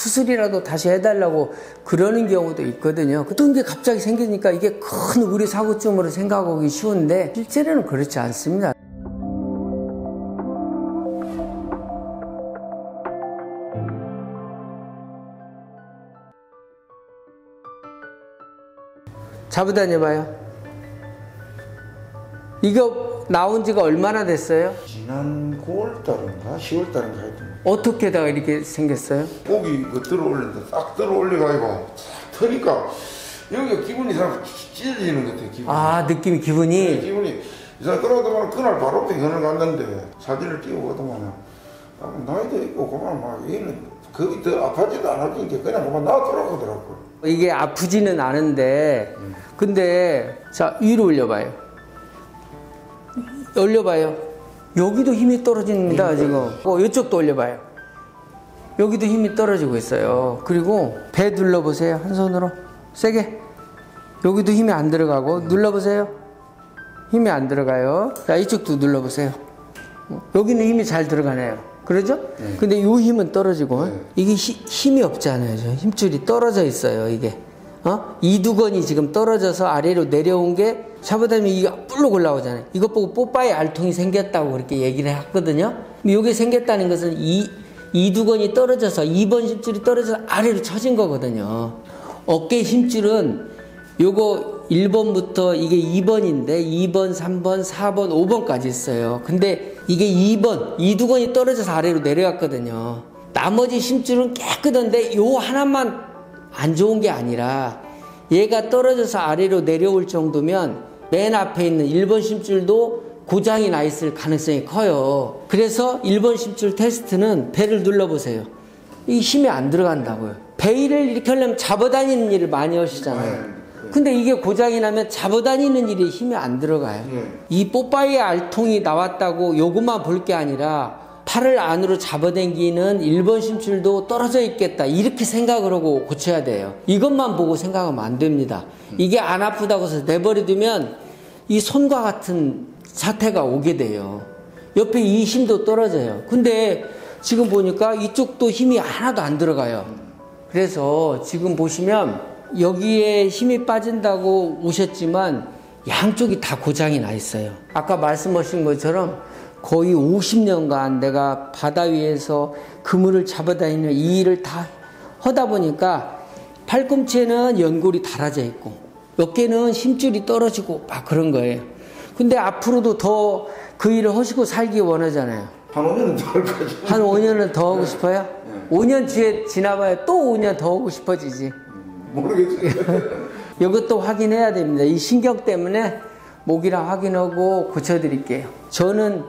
수술이라도 다시 해달라고 그러는 경우도 있거든요. 어떤 게 갑자기 생기니까 이게 큰 우리 사고쯤으로 생각하기 쉬운데 실제로는 그렇지 않습니다. 잡아다녀봐요. 이거 나온 지가 얼마나 됐어요? 지난 9월달인가 10월달인가 하여튼. 어떻게다가 이렇게 생겼어요? 고기 들어올리는데 딱 들어올려가지고 터니까 여기가 기분이 이상 찢어지는 것 같아. 기분이. 아, 느낌이 기분이? 네, 기분이 이상 그러더만 그날 바로 병원을 갔는데 사진을 찍어보더만 나이도 있고 그만 막 얘는 거기 더 아파지도 않았으니까 그냥 그만 놔두라고 하더라고요. 이게 아프지는 않은데 근데 자 위로 올려봐요. 올려봐요. 여기도 힘이 떨어집니다 지금. 이쪽도 올려봐요. 여기도 힘이 떨어지고 있어요. 그리고 배 눌러보세요. 한 손으로 세게. 여기도 힘이 안 들어가고 눌러보세요. 힘이 안 들어가요. 자, 이쪽도 눌러보세요. 여기는 힘이 잘 들어가네요. 그러죠? 네. 근데 이 힘은 떨어지고 이게 힘이 없잖아요. 힘줄이 떨어져 있어요. 이게 이두건이 지금 떨어져서 아래로 내려온 게 잡아다니면 이게 뿔로 올라오잖아요. 이것 보고 뽀빠이 알통이 생겼다고 그렇게 얘기를 했거든요. 이게 생겼다는 것은 이두건이 떨어져서 2번 힘줄이 떨어져서 아래로 처진 거거든요. 어깨 힘줄은 요거 1번부터 이게 2번인데 2번, 3번, 4번, 5번까지 있어요. 근데 이게 2번, 이두건이 떨어져서 아래로 내려갔거든요. 나머지 힘줄은 깨끗한데 요 하나만 안 좋은 게 아니라 얘가 떨어져서 아래로 내려올 정도면 맨 앞에 있는 1번 힘줄도 고장이 나 있을 가능성이 커요. 그래서 1번 힘줄 테스트는 배를 눌러보세요. 이 힘이 안 들어간다고요. 배를 이렇게 하려면 잡아다니는 일을 많이 하시잖아요. 근데 이게 고장이 나면 잡아다니는 일에 힘이 안 들어가요. 이 뽀빠이 알통이 나왔다고 요것만 볼 게 아니라 팔을 안으로 잡아당기는 1번 심줄도 떨어져 있겠다 이렇게 생각을 하고 고쳐야 돼요. 이것만 보고 생각하면 안 됩니다. 이게 안 아프다고 해서 내버려두면 이 손과 같은 사태가 오게 돼요. 옆에 이 힘도 떨어져요. 근데 지금 보니까 이쪽도 힘이 하나도 안 들어가요. 그래서 지금 보시면 여기에 힘이 빠진다고 오셨지만 양쪽이 다 고장이 나 있어요. 아까 말씀하신 것처럼 거의 50년간 내가 바다 위에서 그물을 잡아다니는 이 일을 다 하다 보니까 팔꿈치에는 연골이 달아져 있고 어깨는 힘줄이 떨어지고 막 그런 거예요. 근데 앞으로도 더 그 일을 하시고 살기 원하잖아요. 한 5년은 더 할 거죠. 한 5년은 더 하고 싶어요? 5년 뒤에 지나봐야 또 5년 더 하고 싶어지지. 모르겠어요. 이것도 확인해야 됩니다. 이 신경 때문에 목이랑 확인하고 고쳐드릴게요. 저는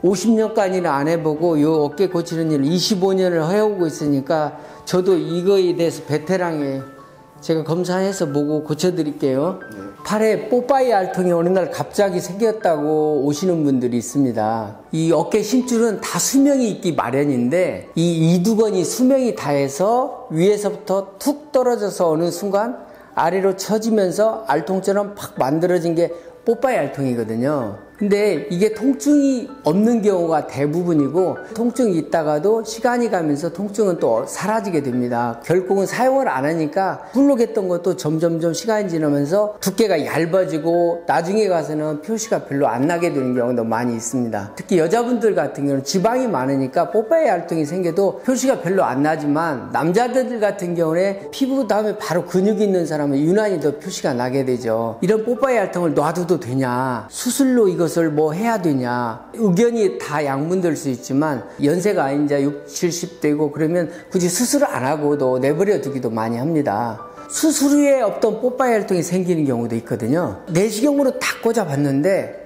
50년간이나 안 해보고 요 어깨 고치는 일을 25년을 해오고 있으니까 저도 이거에 대해서 베테랑이에요. 제가 검사해서 보고 고쳐드릴게요. 팔에 뽀빠이 알통이 어느 날 갑자기 생겼다고 오시는 분들이 있습니다. 이 어깨 힘줄은 다 수명이 있기 마련인데 이 이두건이 수명이 다해서 위에서부터 툭 떨어져서 어느 순간 아래로 처지면서 알통처럼 팍 만들어진 게 뽀빠이 알통이거든요. 근데 이게 통증이 없는 경우가 대부분이고 통증이 있다가도 시간이 가면서 통증은 또 사라지게 됩니다. 결국은 사용을 안 하니까 훌룩했던 것도 점점점 시간이 지나면서 두께가 얇아지고 나중에 가서는 표시가 별로 안 나게 되는 경우도 많이 있습니다. 특히 여자분들 같은 경우는 지방이 많으니까 뽀빠이 알통이 생겨도 표시가 별로 안 나지만 남자들 같은 경우에 피부 다음에 바로 근육이 있는 사람은 유난히 더 표시가 나게 되죠. 이런 뽀빠이 알통을 놔둬도 되냐, 수술로 이것을 뭐 해야 되냐, 의견이 다 양분될 수 있지만 연세가 이제 60, 70대고 그러면 굳이 수술을 안 하고도 내버려 두기도 많이 합니다. 수술 후에 없던 뽀빠이 알통이 생기는 경우도 있거든요. 내시경으로 딱 꽂아봤는데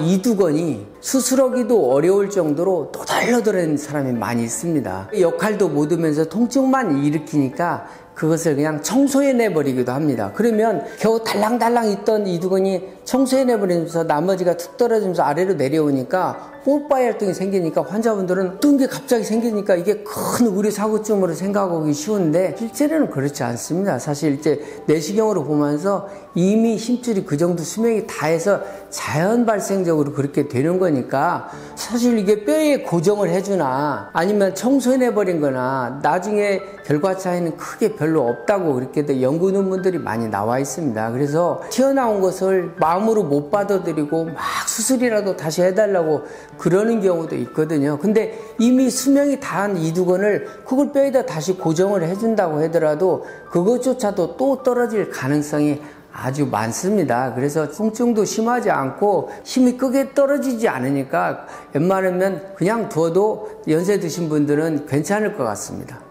이두건이 수술하기도 어려울 정도로 또덜너덜한 사람이 많이 있습니다. 역할도 못 하면서 통증만 일으키니까 그것을 그냥 청소해내버리기도 합니다. 그러면 겨우 달랑달랑 있던 이두근이 청소해내버리면서 나머지가 툭 떨어지면서 아래로 내려오니까 뽀빠이 활동이 생기니까 환자분들은 뜬 게 갑자기 생기니까 이게 큰 우리 사고쯤으로 생각하기 쉬운데 실제로는 그렇지 않습니다. 사실 이제 내시경으로 보면서 이미 힘줄이 그 정도 수명이 다해서 자연 발생적으로 그렇게 되는 거니까 사실 이게 뼈에 고정을 해주나 아니면 청소해내버린 거나 나중에 결과 차이는 크게 별로 없다고 그렇게 연구 논문들이 많이 나와 있습니다. 그래서 튀어나온 것을 마음으로 못 받아들이고 막 수술이라도 다시 해달라고 그러는 경우도 있거든요. 근데 이미 수명이 다한 이두근을 그걸 뼈에다 다시 고정을 해준다고 하더라도 그것조차도 또 떨어질 가능성이 아주 많습니다. 그래서 통증도 심하지 않고 힘이 크게 떨어지지 않으니까 웬만하면 그냥 두어도 연세 드신 분들은 괜찮을 것 같습니다.